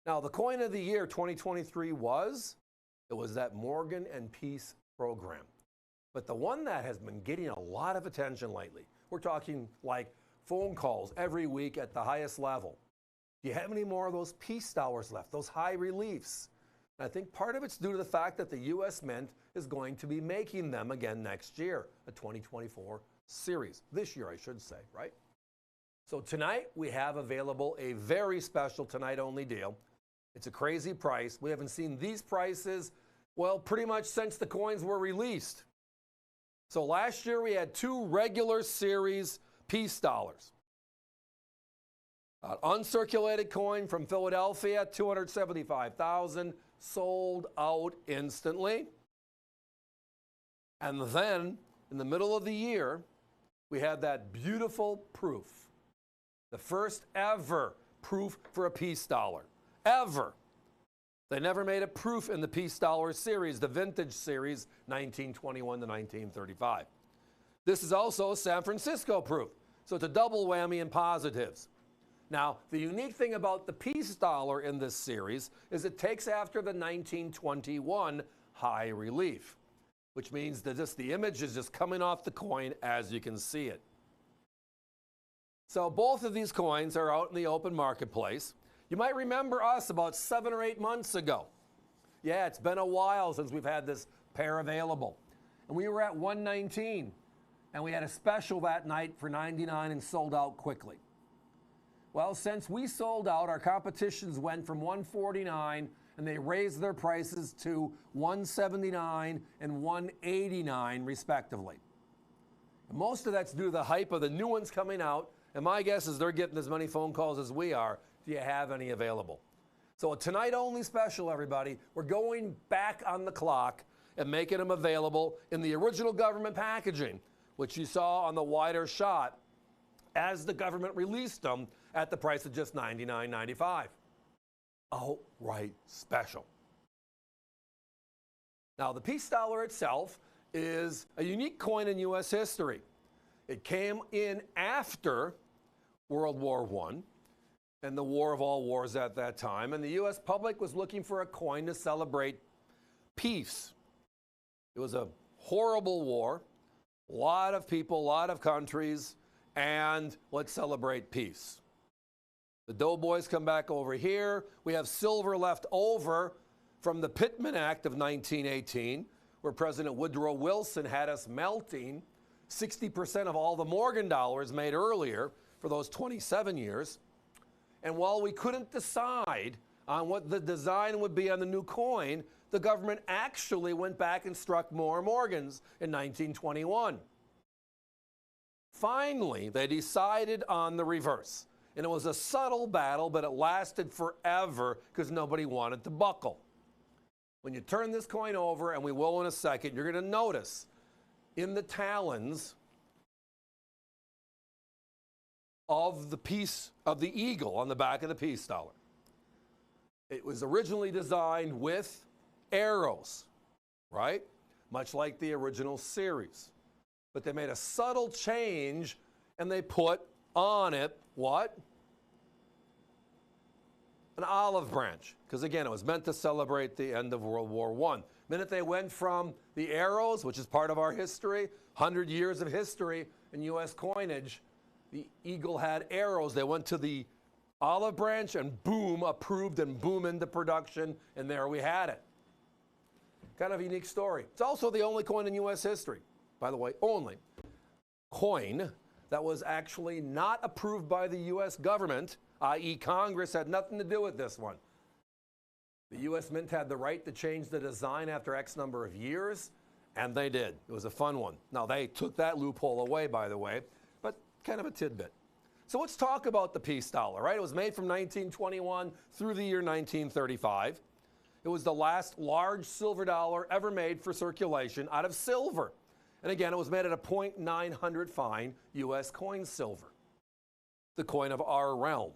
Now, the coin of the year 2023 was that Morgan and Peace program. But the one that has been getting a lot of attention lately, we're talking like phone calls every week at the highest level. Do you have any more of those peace dollars left, those high reliefs? And I think part of it's due to the fact that the U.S. Mint is going to be making them again next year, a 2024 series. This year, I should say, right? So tonight, we have available a very special tonight-only deal. It's a crazy price. We haven't seen these prices, well, pretty much since the coins were released. So last year, we had two regular series peace dollars. An uncirculated coin from Philadelphia, $275,000, sold out instantly. And then, in the middle of the year, we had that beautiful proof. The first ever proof for a peace dollar. Ever. They never made a proof in the peace dollar series, the vintage series, 1921 to 1935. This is also a San Francisco proof. So it's a double whammy in positives. Now, the unique thing about the peace dollar in this series is it takes after the 1921 high relief, which means that the image is just coming off the coin as you can see it. So both of these coins are out in the open marketplace. You might remember us about 7 or 8 months ago. Yeah, it's been a while since we've had this pair available. And we were at 119, and we had a special that night for 99 and sold out quickly. Well, since we sold out, our competitions went from 149 and they raised their prices to 179 and 189 respectively. And most of that's due to the hype of the new ones coming out, and my guess is they're getting as many phone calls as we are. Do you have any available? So a tonight only special, everybody. We're going back on the clock and making them available in the original government packaging, which you saw on the wider shot as the government released them at the price of just $99.95. Outright special. Now, the peace dollar itself is a unique coin in U.S. history. It came in after World War I and the war of all wars at that time, and the U.S. public was looking for a coin to celebrate peace. It was a horrible war, a lot of people, a lot of countries, and let's celebrate peace. The doughboys come back over here. We have silver left over from the Pittman Act of 1918, where President Woodrow Wilson had us melting 60% of all the Morgan dollars made earlier for those 27 years. And while we couldn't decide on what the design would be on the new coin, the government actually went back and struck more Morgans in 1921. Finally, they decided on the reverse. And it was a subtle battle, but it lasted forever because nobody wanted to buckle. When you turn this coin over, and we will in a second, you're going to notice in the talons of the piece of the eagle on the back of the peace dollar. It was originally designed with arrows, right? Much like the original series. But they made a subtle change and they put on it what? An olive branch. Because again, it was meant to celebrate the end of World War I. The minute they went from the arrows, which is part of our history, 100 years of history in U.S. coinage, the eagle had arrows. They went to the olive branch and boom, approved and boom into production, and there we had it. Kind of a unique story. It's also the only coin in U.S. history, by the way, only coin that was actually not approved by the U.S. government, i.e. Congress had nothing to do with this one. The U.S. Mint had the right to change the design after X number of years, and they did. It was a fun one. Now, they took that loophole away, by the way, but kind of a tidbit. So let's talk about the peace dollar, right? It was made from 1921 through the year 1935. It was the last large silver dollar ever made for circulation out of silver. And again, it was made at a 0.900 fine U.S. coin silver, the coin of our realm.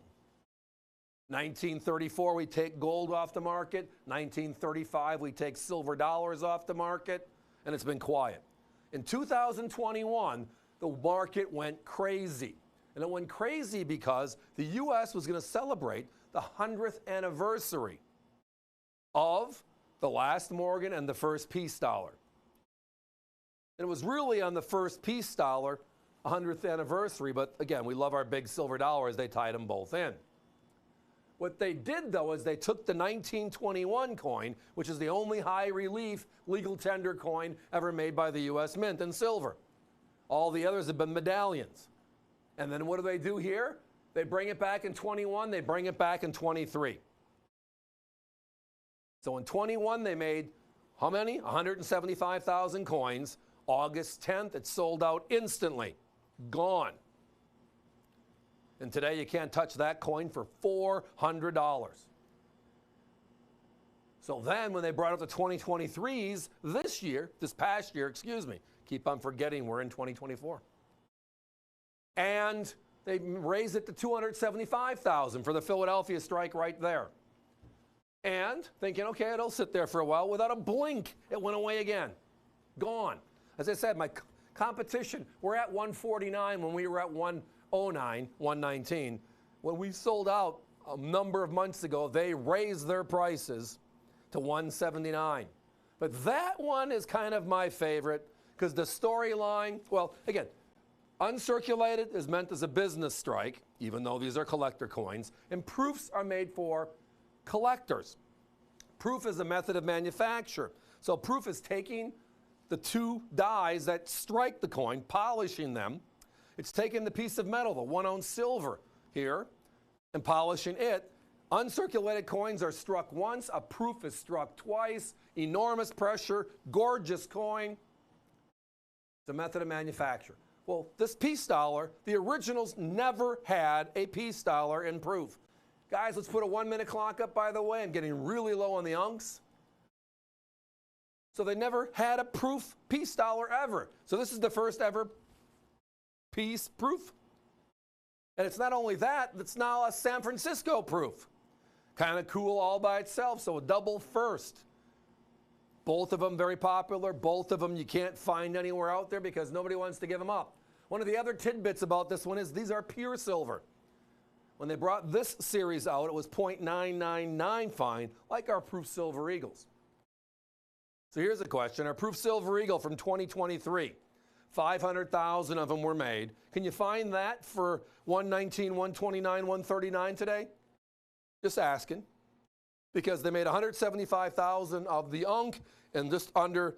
1934, we take gold off the market. 1935, we take silver dollars off the market, and it's been quiet. In 2021, the market went crazy. And it went crazy because the U.S. was going to celebrate the 100th anniversary of the last Morgan and the first peace dollar. And it was really on the first peace dollar, 100th anniversary, but again, we love our big silver dollars. They tied them both in. What they did, though, is they took the 1921 coin, which is the only high relief legal tender coin ever made by the U.S. Mint in silver. All the others have been medallions. And then what do they do here? They bring it back in 21, they bring it back in 23. So in 21, they made how many? 175,000 coins. August 10th, it sold out instantly. Gone. And today you can't touch that coin for $400. So then when they brought up the 2023s this past year, keep on forgetting we're in 2024. And they raised it to 275,000 for the Philadelphia strike right there. And thinking, okay, it'll sit there for a while. Without a blink, it went away again. Gone. As I said, my competition, we're at 149 when we were at 109, 119. When we sold out a number of months ago, they raised their prices to 179. But that one is kind of my favorite because the storyline, well, again, uncirculated is meant as a business strike, even though these are collector coins, and proofs are made for collectors. Proof is a method of manufacture. So proof is taking the two dies that strike the coin, polishing them. It's taking the piece of metal, the 1 ounce silver here, and polishing it. Uncirculated coins are struck once, a proof is struck twice, enormous pressure, gorgeous coin. It's a method of manufacture. Well, this peace dollar, the originals never had a peace dollar in proof. Guys, let's put a 1-minute clock up, by the way. I'm getting really low on the uncs. So they never had a proof peace dollar ever. So this is the first ever peace proof. And it's not only that, it's now a San Francisco proof. Kind of cool all by itself, so a double first. Both of them very popular. Both of them you can't find anywhere out there because nobody wants to give them up. One of the other tidbits about this one is these are pure silver. When they brought this series out, it was 0.999 fine, like our proof silver eagles. So here's a question. Our proof silver eagle from 2023, 500,000 of them were made. Can you find that for 119, 129, 139 today? Just asking. Because they made 175,000 of the Unk and just under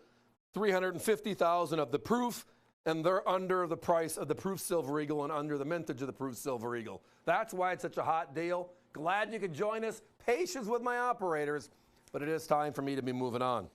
350,000 of the proof, and they're under the price of the proof silver eagle and under the mintage of the proof silver eagle. That's why it's such a hot deal. Glad you could join us. Patience with my operators, but it is time for me to be moving on.